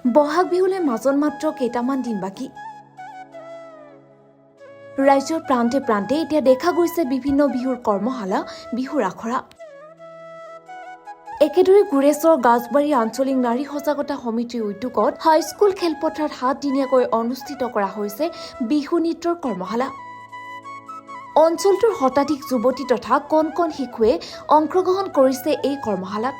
বহাগ বিহুলৈ মাজত মাত্ৰ কেইটামান দিন বাকী। ৰাজ্যৰ প্ৰান্তে প্ৰান্তে এতিয়া দেখা গৈছে বিভিন্ন বিহুৰ কৰ্মশালা, বিহুৰ আখৰা। একেদৰে গুৰেশ্বৰ গাজবাৰী আঞ্চলিক নাৰী সজাগতা সমিতিৰ উদ্যোগত হাইস্কুল খেলপথাৰত 7 দিনীয়াকৈ অনুষ্ঠিত কৰা হৈছে বিহু নৃত্যৰ কৰ্মশালা। অঞ্চলটোৰ শতাধিক যুৱতী তথা কণ কণ শিশুৱে অংশগ্ৰহণ কৰিছে এই কৰ্মশালাত।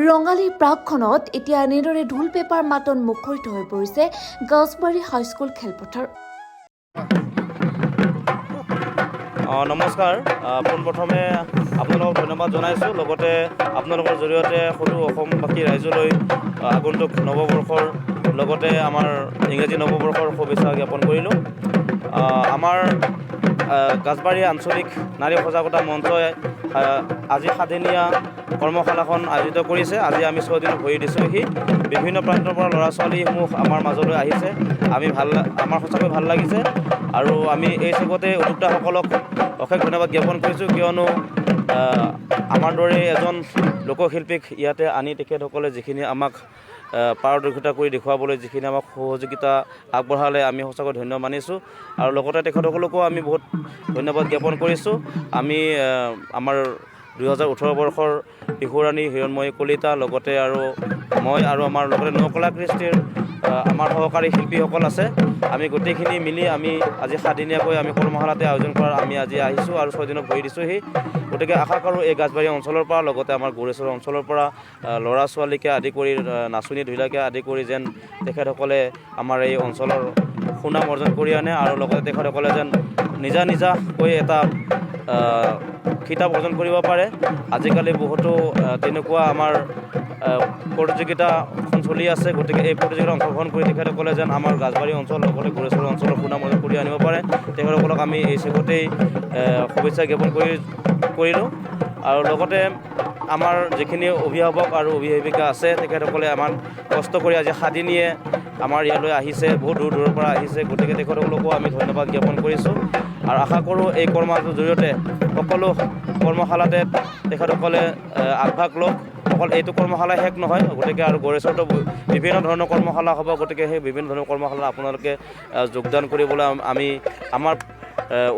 ৰঙালীৰ প্ৰাকখনত এতিয়া এনেদৰে ঢোল পেপাৰ মাতত মুখৰিত হৈ পৰিছে গাজবাৰী হাইস্কুল খেলপথাৰ। নমস্কাৰ, পোনপ্ৰথমে আপোনালোকক ধন্যবাদ জনাইছোঁ। লগতে আপোনালোকৰ জৰিয়তে সৰু অসমবাসী ৰাইজলৈ আগন্তুক নৱবৰ্ষৰ লগতে আমাৰ ইংৰাজী নৱবৰ্ষৰ শুভেচ্ছা জ্ঞাপন কৰিলোঁ। আমাৰ গাজবাৰী আঞ্চলিক নাৰী সজাগতা মঞ্চই আজি 7 দিনীয়া কৰ্মশালাখন আয়োজিত কৰিছে। আজি আমি 6 দিন ভৰি দিছোঁহি। বিভিন্ন প্ৰান্তৰ পৰা ল'ৰা ছোৱালীসমূহ আমাৰ মাজলৈ আহিছে। আমাৰ সঁচাকৈ ভাল লাগিছে আৰু আমি এই চেগতে উদ্যোক্তাসকলক অশেষ ধন্যবাদ জ্ঞাপন কৰিছোঁ, কিয়নো আমাৰ দৰে এজন লোকশিল্পীক ইয়াতে আনি তেখেতসকলে যিখিনি আমাক পাৰদৰ্শিতা কৰি দেখুৱাবলৈ যিখিনি আমাক সহযোগিতা আগবঢ়ালে আমি সঁচাকৈ ধন্য মানিছোঁ আৰু লগতে তেখেতসকলকো আমি বহুত ধন্যবাদ জ্ঞাপন কৰিছোঁ। আমি আমাৰ 2018 বৰ্ষৰ বিহুৰাণী হিৰণময়ী কলিতা লগতে আৰু মই আৰু আমাৰ লগতে নকলা কৃষ্টিৰ আমাৰ সহকাৰী শিল্পীসকল আছে। আমি গোটেইখিনি মিলি আমি আজি 7 দিনীয়াকৈ আমি কৰ্মশালাতে আয়োজন কৰাৰ আমি আজি আহিছোঁ আৰু 6 দিনত ভৰি দিছোঁহি। গতিকে আশা কৰোঁ এই গাজবাৰী অঞ্চলৰ পৰা লগতে আমাৰ গুৰেশ্বৰ অঞ্চলৰ পৰা ল'ৰা ছোৱালীকে আদি কৰি নাচনী ঢুলীয়াকে আদি কৰি যেন তেখেতসকলে আমাৰ এই অঞ্চলৰ সুনাম অৰ্জন কৰি আনে আৰু লগতে তেখেতসকলে যেন নিজাকৈ এটা খিতাপ অৰ্জন কৰিব পাৰে। আজিকালি বহুতো তেনেকুৱা আমাৰ প্ৰতিযোগিতাখন চলি আছে। গতিকে এই প্ৰতিযোগিতাত অংশগ্ৰহণ কৰি তেখেতসকলে যেন আমাৰ গাজবাৰী অঞ্চল লগতে গুৰেশ্বৰ অঞ্চলৰ সুনাম অৰ্জন কৰি আনিব পাৰে, তেখেতসকলক আমি এই চেগতেই শুভেচ্ছা জ্ঞাপন কৰিলোঁ। আৰু লগতে আমাৰ যিখিনি অভিভাৱক আৰু অভিভাৱিকা আছে তেখেতসকলে আমাৰ কষ্ট কৰি আজি 7 দিনীয়ে আমাৰ ইয়ালৈ আহিছে, বহুত দূৰ দূৰৰ পৰা আহিছে। গতিকে তেখেতসকলকো আমি ধন্যবাদ জ্ঞাপন কৰিছোঁ আৰু আশা কৰোঁ এই কৰ্মশালাটোৰ জৰিয়তে সকলো কৰ্মশালাতে তেখেতসকলে আগভাগ লওক। অকল এইটো কৰ্মশালা শেষ নহয়, গতিকে আৰু গুৰেশ্বৰতো বিভিন্ন ধৰণৰ কৰ্মশালা হ'ব। গতিকে সেই বিভিন্ন ধৰণৰ কৰ্মশালা আপোনালোকে যোগদান কৰিবলৈ আমি আমাৰ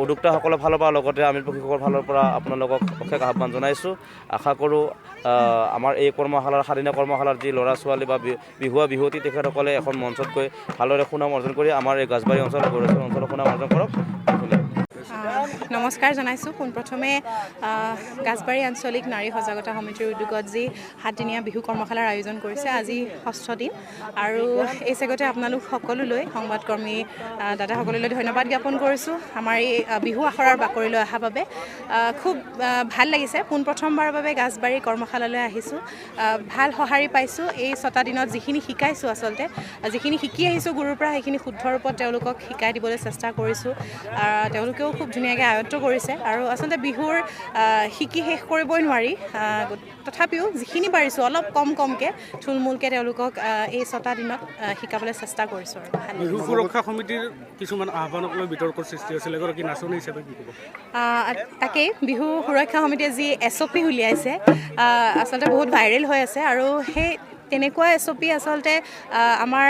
উদ্যোক্তাসকলৰ ফালৰ পৰা লগতে আমি প্ৰশিক্ষকৰ ফালৰ পৰা আপোনালোকক অশেষ আহ্বান জনাইছোঁ। আশা কৰোঁ আমাৰ এই কৰ্মশালাৰ 7 দিনীয়া কৰ্মশালাৰ যি ল'ৰা ছোৱালী বা বিহুৱতী তেখেতসকলে এখন মঞ্চত গৈ ভালদৰে সুনাম অৰ্জন কৰি আমাৰ এই গাজবাৰী অঞ্চল গুৰেশ্বৰ অঞ্চলৰ সুনাম অৰ্জন কৰক। নমস্কাৰ জনাইছোঁ। পোনপ্ৰথমে গাজবাৰী আঞ্চলিক নাৰী সজাগতা সমিতিৰ উদ্যোগত যি 7 দিনীয়া বিহু কৰ্মশালাৰ আয়োজন কৰিছে, আজি 6ষ্ঠ দিন আৰু এই চেগতে আপোনালোক সকলোলৈ সংবাদকৰ্মী দাদাসকললৈ ধন্যবাদ জ্ঞাপন কৰিছোঁ আমাৰ এই বিহু আখৰাৰ বাকৰিলৈ অহাৰ বাবে। খুব ভাল লাগিছে। পোনপ্ৰথমবাৰৰ বাবে গাজবাৰী কৰ্মশালালৈ আহিছোঁ। ভাল সঁহাৰি পাইছোঁ। এই 6টা দিনত যিখিনি শিকাইছোঁ, আচলতে যিখিনি শিকি আহিছোঁ গুৰুৰ পৰা, সেইখিনি শুদ্ধ ৰূপত তেওঁলোকক শিকাই দিবলৈ চেষ্টা কৰিছোঁ। তেওঁলোকেও খুব ধুনীয়াকৈ আয়ত্ব কৰিছে আৰু আচলতে বিহুৰ শিকি শেষ কৰিবই নোৱাৰি। তথাপিও যিখিনি পাৰিছোঁ অলপ কমকৈ থুলমূলকৈ তেওঁলোকক এই 6টা দিনত শিকাবলৈ চেষ্টা কৰিছোঁ। আৰু বিহু সুৰক্ষা সমিতিৰ কিছুমান আহ্বানক লৈ বিতৰ্কৰ সৃষ্টি হৈছিল, এগৰাকী নাচনী হিচাপে কি ক'ব? তাকেই বিহু সুৰক্ষা সমিতিয়ে যি SOP উলিয়াইছে, আচলতে বহুত ভাইৰেল হৈ আছে আৰু সেই তেনেকুৱা SOP আচলতে আমাৰ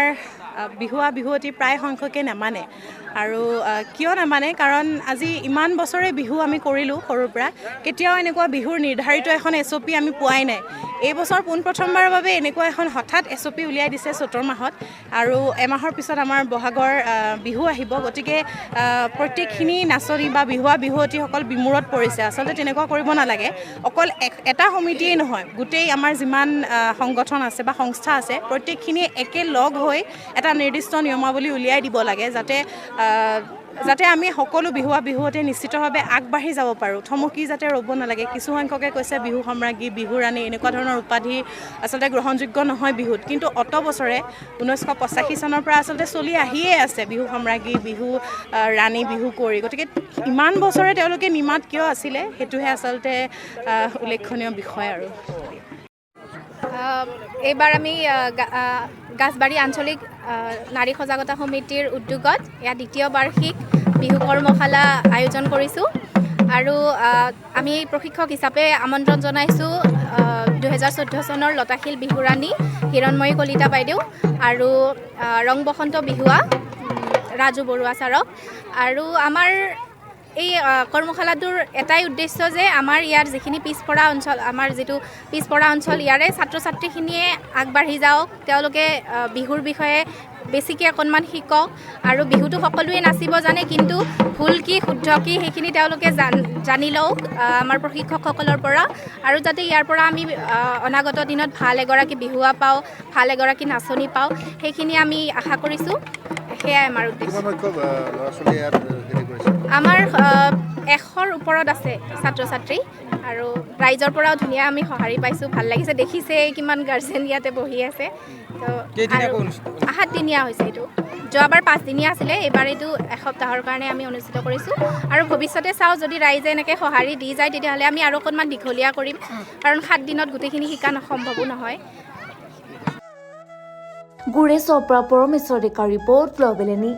বিহুৱতী প্ৰায় সংখ্যকে নামানে। আৰু কিয় নামানে, কাৰণ আজি ইমান বছৰে বিহু আমি কৰিলোঁ সৰুৰ পৰা, কেতিয়াও এনেকুৱা বিহুৰ নিৰ্ধাৰিত এখন SOP আমি পোৱাই নাই। এই বছৰ পোনপ্ৰথমবাৰৰ বাবে এনেকুৱা এখন হঠাৎ SOP উলিয়াই দিছে চ'তৰ মাহত আৰু এমাহৰ পিছত আমাৰ বহাগৰ বিহু আহিব। গতিকে প্ৰত্যেকখিনি নাচনী বা বিহুৱতীসকল বিমূৰত পৰিছে। আচলতে তেনেকুৱা কৰিব নালাগে। অকল এটা সমিতিয়েই নহয়, গোটেই আমাৰ যিমান সংগঠন আছে বা সংস্থা আছে প্ৰত্যেকখিনিয়ে একেলগ হৈ এটা নিৰ্দিষ্ট নিয়মাৱলী উলিয়াই দিব লাগে, যাতে আমি সকলো বিহুৱতীয়ে নিশ্চিতভাৱে আগবাঢ়ি যাব পাৰোঁ। থমকি যাতে ৰ'ব নালাগে। কিছুসংখ্যকে কৈছে বিহু সম্ৰাজ্ঞী, বিহু ৰাণী, এনেকুৱা ধৰণৰ উপাধি আচলতে গ্ৰহণযোগ্য নহয় বিহুত। কিন্তু অত বছৰে 1985 চনৰ পৰা আচলতে চলি আহিয়ে আছে বিহু সম্ৰাজ্ঞী, বিহু ৰাণী, বিহু কুঁৱৰী। গতিকে ইমান বছৰে তেওঁলোকে নিমাত কিয় আছিলে, সেইটোহে আচলতে উল্লেখনীয় বিষয়। আৰু এইবাৰ আমি গাজবাৰী আঞ্চলিক নাৰী সজাগতা সমিতিৰ উদ্যোগত ইয়াত 2য় বাৰ্ষিক বিহু কৰ্মশালা আয়োজন কৰিছোঁ আৰু আমি প্ৰশিক্ষক হিচাপে আমন্ত্ৰণ জনাইছোঁ 2014 চনৰ লতাশিল বিহুৰাণী হিৰণময়ী কলিতা বাইদেউ আৰু ৰং বসন্ত বিহুৱা ৰাজু বৰুৱা ছাৰক। আৰু আমাৰ এই কৰ্মশালাটোৰ এটাই উদ্দেশ্য যে আমাৰ ইয়াৰ যিখিনি পিছপৰা অঞ্চল, আমাৰ যিটো পিছপৰা অঞ্চল, ইয়াৰে ছাত্ৰ ছাত্ৰীখিনিয়ে আগবাঢ়ি যাওক, তেওঁলোকে বিহুৰ বিষয়ে বেছিকৈ অকণমান শিকক। আৰু বিহুটো সকলোৱে নাচিব জানে, কিন্তু ভুল কি শুদ্ধ কি সেইখিনি তেওঁলোকে জানি লওক আমাৰ প্ৰশিক্ষকসকলৰ পৰা। আৰু যাতে ইয়াৰ পৰা আমি অনাগত দিনত ভাল এগৰাকী বিহুৱা পাওঁ, ভাল এগৰাকী নাচনী পাওঁ, সেইখিনি আমি আশা কৰিছোঁ। সেয়াই আমাৰ উদ্দেশ্য। আমাৰ 100ৰ ওপৰত আছে ছাত্ৰ ছাত্ৰী, আৰু ৰাইজৰ পৰাও ধুনীয়া আমি সঁহাৰি পাইছোঁ, ভাল লাগিছে। দেখিছে কিমান গাৰ্জেন ইয়াতে বহি আছে। তো 7দিনীয়া হৈছে এইটো। যোৱাবাৰ 5দিনীয়া আছিলে, এইবাৰ এইটো এসপ্তাহৰ কাৰণে আমি অনুষ্ঠিত কৰিছোঁ। আৰু ভৱিষ্যতে চাওঁ, যদি ৰাইজে এনেকৈ সঁহাৰি দি যায় তেতিয়াহ'লে আমি আৰু অকণমান দীঘলীয়া কৰিম, কাৰণ 7 দিনত গোটেইখিনি শিকা সম্ভৱো নহয়। গুৰেশ্বৰ পৰা পৰমেশ্বৰ ডেকাৰ ৰিপৰ্ট, গ্ল'বেল এনি।